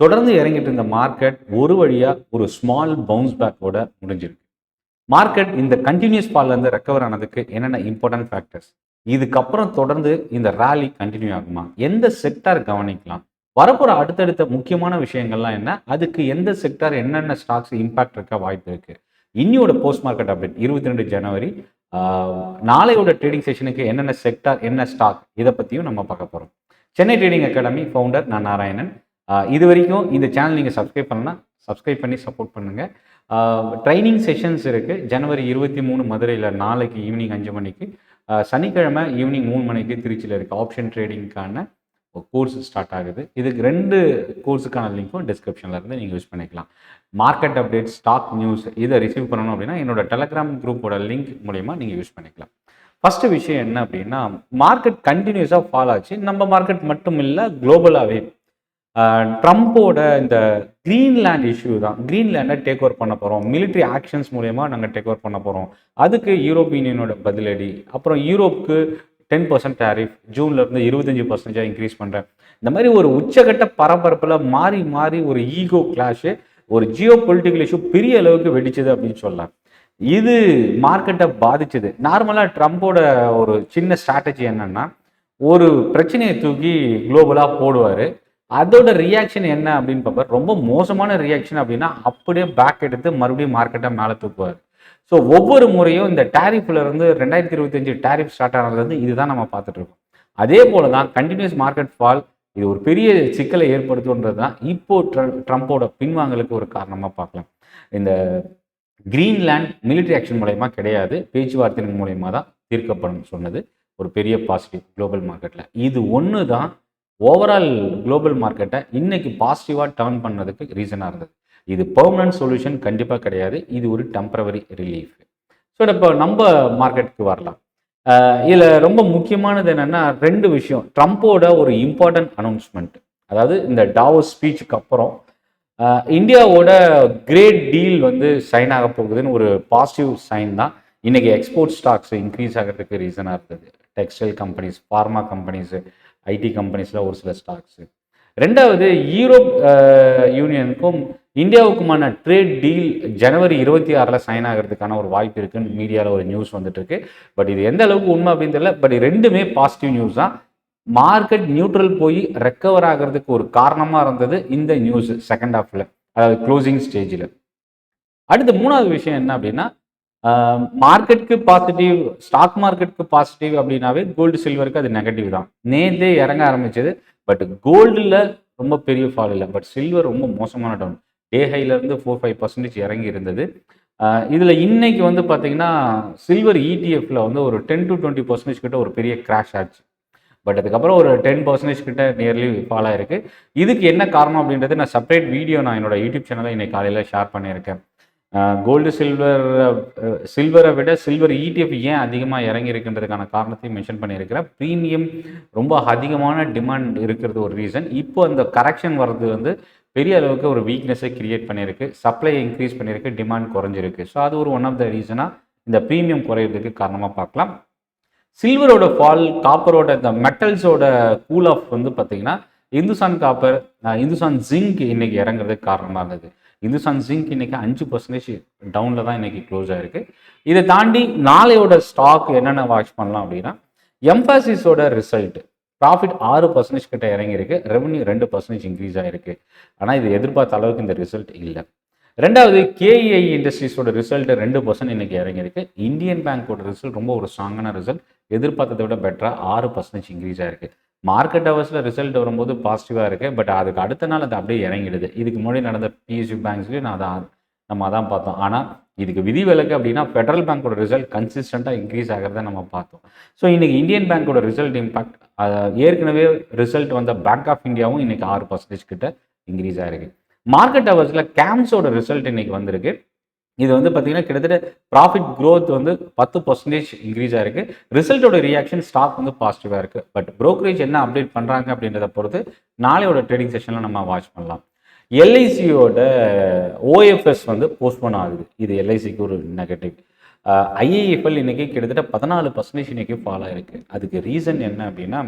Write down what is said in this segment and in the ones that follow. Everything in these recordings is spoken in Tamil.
தொடர்ந்து இறங்கிட்டு இருந்த மார்க்கெட் ஒரு வழியா ஒரு ஸ்மால் பவுன்ஸ் பேக்கோட முடிஞ்சிருக்கு. மார்க்கெட் இந்த கண்டினியூஸ் ஃபால்ல இருந்து ரெக்கவர் ஆனதுக்கு என்னென்ன இம்பார்ட்டன்ட் ஃபேக்டர்ஸ்? இதுக்கப்புறம் தொடர்ந்து இந்த ராலி கண்டினியூ ஆகுமா? எந்த செக்டார் கவனிக்கலாம்? வரப்போற அடுத்தடுத்த முக்கியமான விஷயங்கள்லாம் என்ன? அதுக்கு எந்த செக்டார் என்னென்ன ஸ்டாக்ஸ் இம்பாக்ட் இருக்க வாய்ப்பு இருக்கு? இன்னியோட போஸ்ட் மார்க்கெட் அப்டேட் 22 ஜனவரி. நாளையோட ட்ரேடிங் செஷனுக்கு என்னென்ன செக்டார், என்ன ஸ்டாக், இதை பற்றியும் நம்ம பார்க்க போகிறோம். சென்னை ட்ரேடிங் அகாடமி ஃபவுண்டர் நான் நாராயணன். இது வரைக்கும் இந்த சேனல் நீங்கள் சப்ஸ்கிரைப் பண்ணலாம், சப்ஸ்கிரைப் பண்ணி சப்போர்ட் பண்ணுங்கள். ட்ரைனிங் செஷன்ஸ் இருக்குது. ஜனவரி 23 மதுரையில் நாளைக்கு ஈவினிங் 5 மணிக்கு, சனிக்கிழமை ஈவினிங் 3 மணிக்கு திருச்சியில் இருக்குது. ஆப்ஷன் ட்ரேடிங்க்கான கோர்ஸ் ஸ்டார்ட் ஆகுது. இதுக்கு 2 கோர்ஸுக்கான லிங்க்கும் டிஸ்கிரிப்ஷனில் இருந்து நீங்கள் யூஸ் பண்ணிக்கலாம். மார்க்கெட் அப்டேட், ஸ்டாக் நியூஸ் இதை ரிசீவ் பண்ணணும் அப்படின்னா என்னோட டெலகிராம் குரூப்போட லிங்க் மூலயமா நீங்கள் யூஸ் பண்ணிக்கலாம். ஃபஸ்ட்டு விஷயம் என்ன அப்படின்னா, மார்க்கெட் கண்டினியூஸாக ஃபால் ஆச்சு. நம்ம மார்க்கெட் மட்டும் இல்லை, குளோபலாகவே. ட்ரம்ப்போட இந்த கிரீன்லேண்ட் இஷ்யூ தான். கிரீன்லேண்டை டேக் ஓவர் பண்ண போகிறோம், மிலிட்ரி ஆக்ஷன்ஸ் மூலயமா நாங்கள் டேக் ஓவர் பண்ண போகிறோம். அதுக்கு யூரோப்பியன் யூனியனோட பதிலடி. அப்புறம் யூரோப்புக்கு 10% டேரிஃப், ஜூன்லேருந்து 25% இன்க்ரீஸ் பண்ணுறேன். இந்த மாதிரி ஒரு உச்சகட்ட பரபரப்பில் மாறி மாறி ஒரு ஈகோ கிளாஷு, ஒரு ஜியோ பொலிட்டிக்கல் இஷ்யூ பெரிய அளவுக்கு வெடிச்சது அப்படின்னு சொல்லலாம். இது மார்க்கெட்டை பாதிச்சது. நார்மலாக ட்ரம்ப்போட ஒரு சின்ன ஸ்ட்ராட்டஜி என்னன்னா, ஒரு பிரச்சனையை தூக்கி குளோபலாக போடுவார். அதோட ரியாக்ஷன் என்ன அப்படின்னு பார்ப்பார். ரொம்ப மோசமான ரியாக்ஷன் அப்படின்னா அப்படியே பேக் எடுத்து மறுபடியும் மார்க்கெட்டை மேலே தூக்குவார். ஸோ ஒவ்வொரு முறையும் இந்த டேரிஃப்ல இருந்து 2025 டேரிஃப் ஸ்டார்ட் ஆனதுலேருந்து இதுதான் நம்ம பார்த்துட்டு இருக்கோம். அதே போல தான் கண்டினியூஸ் மார்க்கெட் ஃபால், இது ஒரு பெரிய சிக்கலை ஏற்படுத்துன்றது தான் இப்போ ட்ரம்ப்போட பின்வாங்கலுக்கு ஒரு காரணமாக பார்க்கலாம். இந்த கிரீன்லேண்ட் மிலிட்ரி ஆக்ஷன் மூலயமா கிடையாது, பேச்சுவார்த்தையின் மூலயமா தான் தீர்க்கப்படும் சொன்னது ஒரு பெரிய பாசிட்டிவ் குளோபல் மார்க்கெட்டில். இது ஒன்று தான் ஓவரால் குளோபல் மார்க்கெட்டை இன்னைக்கு பாசிட்டிவாக டர்ன் பண்ணதுக்கு ரீசனாக இருந்தது. இது பெர்மனன்ட் சொல்யூஷன் கண்டிப்பாக கிடையாது, இது ஒரு டெம்பரவரி ரிலீஃப். ஸோ இப்போ நம்ம மார்க்கெட்டுக்கு வரலாம். இதில் ரொம்ப முக்கியமானது என்னென்னா 2 விஷயம். ட்ரம்ப்போட ஒரு இம்பார்ட்டன்ட் அனௌன்ஸ்மெண்ட், அதாவது இந்த டாவோஸ் ஸ்பீச்சுக்கு அப்புறம் இந்தியாவோட கிரேட் டீல் வந்து சைன் ஆக போகுதுன்னு ஒரு பாசிட்டிவ் சைன் தான். இன்னைக்கு எக்ஸ்போர்ட் ஸ்டாக்ஸ் இன்க்ரீஸ் ஆகிறதுக்கு ரீசனாக இருந்தது. Textile companies, pharma companies, IT கம்பெனிஸில் ஒரு சில ஸ்டாக்ஸு. 2வது, யூரோப் யூனியனுக்கும் இந்தியாவுக்குமான ட்ரேட் டீல் ஜனவரி 26 சைன் ஆகிறதுக்கான ஒரு வாய்ப்பு இருக்குன்னு மீடியாவில் ஒரு நியூஸ் வந்துட்டு இருக்கு. பட் இது எந்த அளவுக்கு உண்மை அப்படின்னு தெரியல. பட் 2மே பாசிட்டிவ் நியூஸ் தான். மார்க்கெட் நியூட்ரல் போய் ரெக்கவர் ஆகிறதுக்கு ஒரு காரணமாக இருந்தது இந்த நியூஸ் செகண்ட் ஹாஃபில், அதாவது க்ளோசிங் ஸ்டேஜில். அடுத்து 3வது விஷயம் என்ன அப்படின்னா, மார்க்கெட்டுக்கு பாசிட்டிவ், ஸ்டாக் மார்க்கெட்டுக்கு பாசிட்டிவ் அப்படின்னாவே கோல்டு சில்வருக்கு அது நெகட்டிவ் தான். நேற்றே இறங்க ஆரம்பிச்சது. பட் கோல்டில் ரொம்ப பெரிய ஃபால் இல்லை, பட் சில்வர் ரொம்ப மோசமான டவுன். டே ஹைலேருந்து 4-5% இறங்கி இருந்தது. இதில் இன்னைக்கு வந்து பார்த்தீங்கன்னா சில்வர் இடிஎஃப்ல வந்து ஒரு 10-20% கிட்ட ஒரு பெரிய கிராஷ் ஆச்சு. பட் அதுக்கப்புறம் ஒரு 10% கிட்ட நியர்லி ஃபால் ஆயிருக்கு. இதுக்கு என்ன காரணம் அப்படின்றது நான் செப்பரேட் வீடியோ நான் என்னோட யூடியூப் சேனலில் இன்னைக்கு காலையில் ஷேர் பண்ணியிருக்கேன். கோல்டு சில்வரை விட சில்வர் இடிஎஃப் ஏன் அதிகமாக இறங்கி இருக்குன்றதுக்கான காரணத்தையும் மென்ஷன் பண்ணியிருக்கிறேன். ப்ரீமியம் ரொம்ப அதிகமான டிமாண்ட் இருக்கிறது ஒரு ரீசன். இப்போ அந்த கரெக்ஷன் வர்றது வந்து பெரிய அளவுக்கு ஒரு வீக்னஸை கிரியேட் பண்ணியிருக்கு. சப்ளை இன்க்ரீஸ் பண்ணியிருக்கு, டிமாண்ட் குறைஞ்சிருக்கு. ஸோ அது ஒரு ஒன் ஆஃப் த ரீசனாக இந்த ப்ரீமியம் குறையிறதுக்கு காரணமாக பார்க்கலாம். சில்வரோட ஃபால், காப்பரோட இந்த மெட்டல்ஸோட கூல் ஆஃப் வந்து பார்த்தீங்கன்னா இந்துஸ்தான் காப்பர், இந்துஸ்தான் ஜிங்க் இன்னைக்கு இறங்குறதுக்கு காரணமாக இருந்தது. இந்துஸ்தான் ஜிங்க் இன்னைக்கு 5% டவுனில் தான் இன்னைக்கு க்ளோஸ் ஆயிருக்கு. இதை தாண்டி நாளையோட ஸ்டாக் என்னென்ன வாட்ச் பண்ணலாம் அப்படின்னா, எம்ஃபாசிஸோட ரிசல்ட் ப்ராஃபிட் 6% கிட்ட இறங்கியிருக்கு, ரெவன்யூ 2% இன்க்ரீஸ் ஆகிருக்கு. ஆனால் இது எதிர்பார்த்த அளவுக்கு இந்த ரிசல்ட் இல்லை. 2வது, கேஇஐ இண்டஸ்ட்ரீஸோட ரிசல்ட் 2% இன்னைக்கு இறங்கியிருக்கு. இந்தியன் பேங்கோட ரிசல்ட் ரொம்ப ஒரு ஸ்ட்ராங்கான ரிசல்ட், எதிர்பார்த்ததை விட பெட்டராக 6% இன்க்ரீஸ் ஆகிருக்கு. மார்க்கெட் ஹவர்ஸில் ரிசல்ட் வரும்போது பாசிட்டிவாக இருக்குது. பட் அதுக்கு அடுத்த நாள் அது அப்படியே இறங்கிடுது. இதுக்கு முன்னாடி நடந்த பிஎஸ்யூ பேங்க்ஸ்லேயும் நம்ம அதான் பார்த்தோம். ஆனால் இதுக்கு விதிவிலக்கு அப்படின்னா ஃபெடரல் பேங்கோட ரிசல்ட் கன்சிஸ்டண்ட்டாக இன்க்ரீஸ் ஆகிறத நம்ம பார்த்தோம். ஸோ இன்றைக்கி இந்தியன் பேங்கோட ரிசல்ட் இம்பாக்ட், ஏற்கனவே ரிசல்ட் வந்த பேங்க் ஆஃப் இந்தியாவும் இன்றைக்கி 6% கிட்ட இன்க்ரீஸ் ஆகிருக்கு. மார்க்கெட் ஹவர்ஸில் கேம்ஸோட ரிசல்ட் இன்றைக்கி வந்திருக்கு. இது வந்து பார்த்தீங்கன்னா கிட்டத்தட்ட ப்ராஃபிட் க்ரோத் வந்து 10% இன்க்ரீஸ் ஆகிருக்கு. ரிசல்ட்டோட ரியாக்ஷன் ஸ்டாக் வந்து பாசிட்டிவாக இருக்குது. பட் ப்ரோக்கரேஜ் என்ன அப்டேட் பண்ணுறாங்க அப்படின்றத பொறுத்து நாளையோட ட்ரேடிங் செஷனில் நம்ம வாட்ச் பண்ணலாம். எல்ஐசியோட ஓஎஃப்எஸ் வந்து போஸ்ட்போன் ஆகுது. இது எல்ஐசிக்கு ஒரு நெகட்டிவ். ஐஏஎஃப்எல் இன்னைக்கு கிட்டத்தட்ட 14% இன்னைக்கு ஃபால் ஆயிருக்கு. அதுக்கு ரீசன் என்ன அப்படின்னா,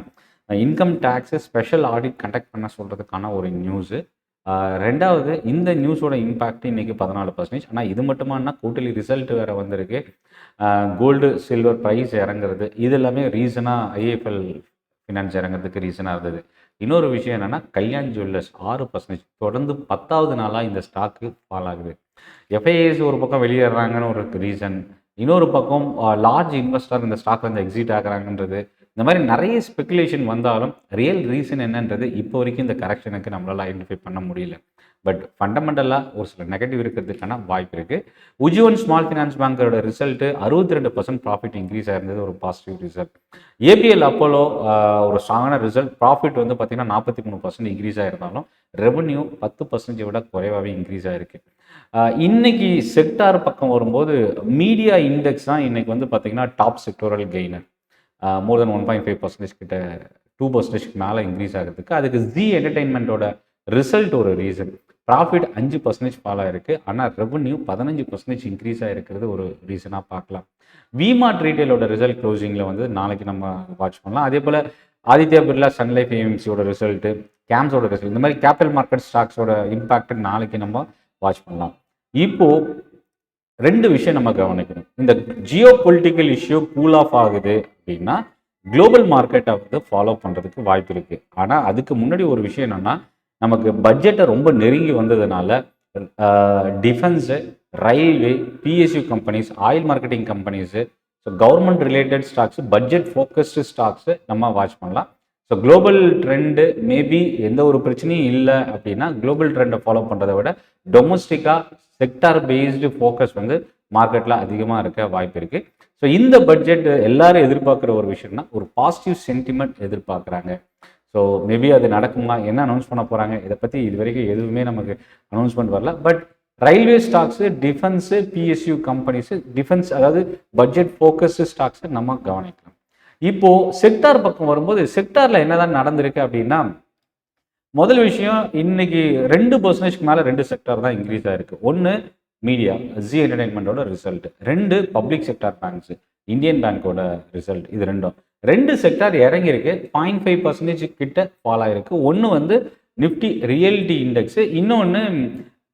income tax special audit conduct பண்ண சொல்கிறதுக்கான ஒரு நியூஸு. ரெண்டாவது இந்த நியூஸோட இம்பாக்ட் இன்னைக்கு 14%. ஆனால் இது மட்டுமானா கூட்டலி ரிசல்ட் வேறு வந்திருக்கு. கோல்டு சில்வர் ப்ரைஸ் இறங்குறது இது எல்லாமே ரீசனாக ஐஏஎஃப்எல் ஃபினான்ஸ் இறங்குறதுக்கு ரீசனாக இருந்தது. இன்னொரு விஷயம் என்னென்னா கல்யாண் ஜுவல்லர்ஸ் 6% தொடர்ந்து 10வது நாளாக இந்த ஸ்டாக்கு ஃபால் ஆகுது. எஃப்ஐஏஸ் ஒரு பக்கம் வெளியேறாங்கன்னு ஒரு ரீசன், இன்னொரு பக்கம் லார்ஜ் இன்வெஸ்டர் இந்த ஸ்டாக் வந்து எக்ஸிட் ஆகிறாங்கன்றது, இந்த மாதிரி நிறைய ஸ்பெகுலேஷன் வந்தாலும் ரியல் ரீசன் என்னன்றது இப்போ வரைக்கும் இந்த கரெக்ஷனுக்கு நம்மளால் ஐடென்டிஃபை பண்ண முடியல. பட் ஃபண்டமெண்டலாக ஒரு சில நெகட்டிவ் இருக்கிறதுக்கான வாய்ப்பு இருக்குது. உஜ்ஜீவன் ஸ்மால் ஃபினான்ஸ் பேங்கோட ரிசல்ட்டு 62% ப்ராஃபிட் இன்க்ரீஸ் ஆயிருந்தது, ஒரு பாசிட்டிவ் ரிசல்ட். ஏபிஎல் அப்போலோ ஒரு ஸ்ட்ராங்கான ரிசல்ட், ப்ராஃபிட் வந்து பார்த்திங்கன்னா 43% இன்க்ரீஸ் ஆகிருந்தாலும் ரெவன்யூ 10% விட குறைவாகவே இன்க்ரீஸ் ஆகிருக்கு. இன்னைக்கு செக்டார் பக்கம் வரும்போது மீடியா இண்டெக்ஸ் தான் இன்னைக்கு வந்து பார்த்திங்கன்னா டாப் செக்டோரல் கெய்னர். மோர் தென் 1.5% கிட்ட 2% மேலே இன்க்ரீஸ் ஆகிறதுக்கு அதுக்கு ஜி என்டர்டெயின்மெண்ட்டோட ரிசல்ட் ஒரு ரீசன். ப்ராஃபிட் 5% ஃபால் ஆகிருக்கு, ஆனால் ரெவன்யூ 15% இன்க்ரீஸ் ஆகிருக்கிறது ஒரு ரீசனாக பார்க்கலாம். விமார்ட் ரீட்டைலோட ரிசல்ட் க்ளோசிங்கில் வந்து நாளைக்கு நம்ம வாட்ச் பண்ணலாம். அதே போல் ஆதித்யா பிர்லா சன்லைஃப் ஏஎம்சியோட ரிசல்ட்டு, கேம்ஸோட ரிசல்ட், இந்த மாதிரி கேபிட்டல் மார்க்கெட் ஸ்டாக்ஸோட இம்பாக்ட் நாளைக்கு நம்ம வாட்ச் பண்ணலாம். இப்போது 2 விஷயம் நம்ம கவனிக்கணும். இந்த geo political issue cool off ஆகுது அப்படின்னா குளோபல் மார்க்கெட்டை வந்து ஃபாலோ பண்ணுறதுக்கு வாய்ப்பு இருக்குது. ஆனால் அதுக்கு முன்னாடி ஒரு விஷயம் என்னென்னா, நமக்கு பட்ஜெட்டை ரொம்ப நெருங்கி வந்ததுனால defence, railway, PSU companies, oil marketing companies, so government related stocks, budget focused stocks நம்ம வாட்ச் பண்ணலாம். ஸோ குளோபல் ட்ரெண்டு மேபி எந்த ஒரு பிரச்சனையும் இல்லை அப்படின்னா குளோபல் ட்ரெண்டை ஃபாலோ பண்ணுறதை விட டொமஸ்டிக்காக செக்டார் பேஸ்டு ஃபோக்கஸ் வந்து மார்க்கெட்டில் அதிகமாக இருக்க வாய்ப்பு இருக்குது. ஸோ இந்த பட்ஜெட் எல்லாரும் எதிர்பார்க்குற ஒரு விஷயம்னா ஒரு பாசிட்டிவ் சென்டிமெண்ட் எதிர்பார்க்குறாங்க. ஸோ மேபி அது நடக்குமா, என்ன அனௌன்ஸ் பண்ண போகிறாங்க, இதை பற்றி இது வரைக்கும் எதுவுமே நமக்கு அனௌன்ஸ்மெண்ட் வரல. But railway stocks, defence, PSU companies, defence அதாவது பட்ஜெட் ஃபோக்கஸ்டு ஸ்டாக்ஸை நம்ம கவனிக்கலாம். இப்போது செக்டார் பக்கம் வரும்போது செக்டாரில் என்னதான் நடந்திருக்கு அப்படின்னா, முதல் விஷயம் இன்னைக்கு 2% மேலே 2 செக்டார் தான் இன்க்ரீஸ் ஆகிருக்கு. ஒன்று மீடியா ஜி என்டர்டைன்மெண்ட்டோட result, 2 public sector banks Indian பேங்கோட ரிசல்ட். இது 2 செக்டார் இறங்கியிருக்கு, 0.5% கிட்ட ஃபால் ஆகிருக்கு. ஒன்று வந்து நிஃப்டி ரியல்டி இண்டெக்ஸு, இன்னொன்று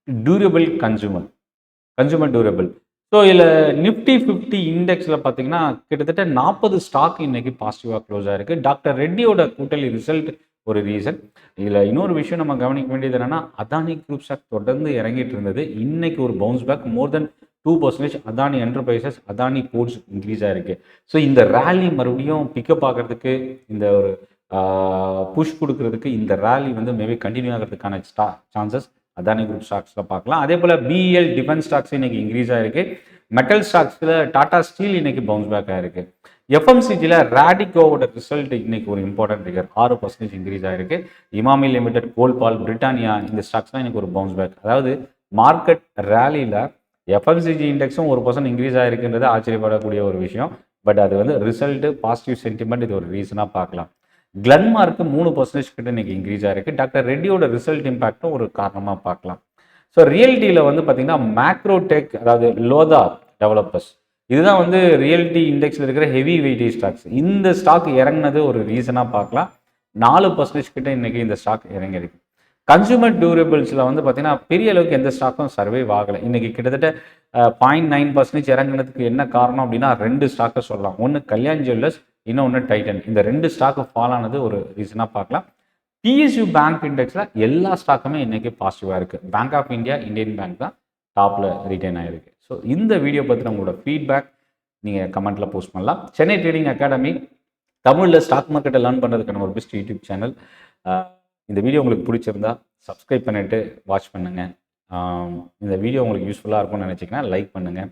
டியூரபிள் கன்சூமர் டியூரபிள். ஸோ இதில் நிஃப்டி 50 இண்டெக்ஸில் பார்த்தீங்கன்னா கிட்டத்தட்ட 40 ஸ்டாக் இன்னைக்கு பாசிட்டிவாக க்ளோஸ் ஆகிருக்கு. டாக்டர் ரெட்டியோட கூட்டலி ரிசல்ட் ஒரு ரீசன். இதில் இன்னொரு விஷயம் நம்ம கவனிக்க வேண்டியது என்னென்னா, அதானி குரூப் ஸ்டாக் தொடர்ந்து இறங்கிட்டு இருந்தது, இன்னைக்கு ஒரு bounce back more than 2%. Adani enterprises, Adani ports increase ஆகிருக்கு. ஸோ இந்த ரேலி மறுபடியும் பிக்கப் ஆகிறதுக்கு, இந்த ஒரு புஷ் கொடுக்கறதுக்கு இந்த ரேலி வந்து மேபி கண்டினியூ ஆகிறதுக்கான சான்சஸ் அதானி குரூப் ஸ்டாக்ஸில் பார்க்கலாம். அதே போல் பிஇஎல் டிஃபென்ஸ் ஸ்டாக்ஸ் இன்னைக்கு இன்க்ரீஸ் ஆகிருக்கு. மெட்டல் ஸ்டாக்ஸில் டாடா ஸ்டீல் இன்னைக்கு பவுன்ஸ் பேக் ஆகிருக்கு. எஃப்எம்சிஜியில் ரேடிகோவோட ரிசல்ட் இன்னைக்கு ஒரு இம்பார்ட்டன்ட் ஃபிகர், 6% இன்க்ரீஸ் ஆகிருக்கு. இமாமி லிமிடெட், கோல்பால், பிரிட்டானியா இந்த ஸ்டாக்ஸ்லாம் இன்னைக்கு ஒரு பவுன்ஸ் பேக். அதாவது மார்க்கெட் ரேலியில் எஃப்எம்சிஜி இண்டெக்ஸும் 1% இன்க்ரீஸ் ஆகிருக்குன்றது ஆச்சரியப்படக்கூடிய ஒரு விஷயம். பட் அது வந்து ரிசல்ட்டு, பாசிட்டிவ் சென்டிமெண்ட், இது ஒரு ரீசனாக பார்க்கலாம். கிளன்மார்க்கு 3% கிட்ட இன்னைக்கு இன்க்ரீஸ் ஆகிருக்கு. டாக்டர் ரெட்டியோட ரிசல்ட் இம்பாக்டும் ஒரு காரணமாக பார்க்கலாம். ஸோ ரியல்டியில் வந்து பார்த்தீங்கன்னா மேக்ரோடெக், அதாவது லோதா டெவலப்பர்ஸ், இதுதான் வந்து ரியல்டி இண்டெக்ஸில் இருக்கிற ஹெவி வெயிட்டேஜ் ஸ்டாக்ஸ். இந்த ஸ்டாக் இறங்கினது ஒரு ரீசனாக பார்க்கலாம். 4% கிட்ட இன்னைக்கு இந்த ஸ்டாக் இறங்கியிருக்கு. கன்சூமர் டியூரபிள்ஸில் வந்து பார்த்தீங்கன்னா பெரிய அளவுக்கு எந்த ஸ்டாக்கும் சர்வைவ் ஆகலை. இன்னைக்கு கிட்டத்தட்ட 0.9% இறங்கினதுக்கு என்ன காரணம் அப்படின்னா 2 ஸ்டாக்கை சொல்லலாம். ஒன்று கல்யாண் ஜுவல்லர்ஸ், இன்னொன்று டைட்டன். இந்த 2 ஸ்டாக்கு ஃபால் ஆனது ஒரு ரீசனாக பார்க்கலாம். பிஎஸ்யூ பேங்க் இண்டெக்ஸில் எல்லா ஸ்டாக்குமே இன்னைக்கு பாசிட்டிவாக இருக்குது. Bank of India, Indian bank தான் டாப்பில் ரிட்டைன் ஆகிருக்கு. ஸோ இந்த வீடியோ பற்றி உங்களோட ஃபீட்பேக் நீங்கள் கமெண்ட்டில் போஸ்ட் பண்ணலாம். சென்னை ட்ரேடிங் அகாடமி தமிழில் ஸ்டாக் மார்க்கெட்டை லேர்ன் பண்ணுறதுக்கான ஒரு பெஸ்ட் யூடியூப் சேனல். இந்த வீடியோ உங்களுக்கு பிடிச்சிருந்தா சப்ஸ்கிரைப் பண்ணிவிட்டு வாட்ச் பண்ணுங்கள். இந்த வீடியோ உங்களுக்கு யூஸ்ஃபுல்லாக இருக்கும்னு நினச்சிங்கன்னா லைக் பண்ணுங்கள்.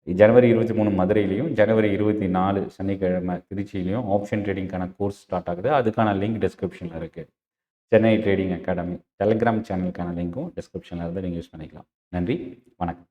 ஜனவரி 23 மதுரையிலையும், ஜனவரி 24 சனிக்கிழமை திருச்சியிலையும் ஆப்ஷன் ட்ரேடிங்கான கோர்ஸ் ஸ்டார்ட் ஆகுது. அதுக்கான லிங்க் டிஸ்கிரிப்ஷனில் இருக்குது. சென்னை ட்ரேடிங் அகாடமி டெலிகிராம் சேனலுக்கான லிங்க்கும் டிஸ்கிரிப்ஷனில் இருந்து நீங்கள் யூஸ் பண்ணிக்கலாம். நன்றி, வணக்கம்.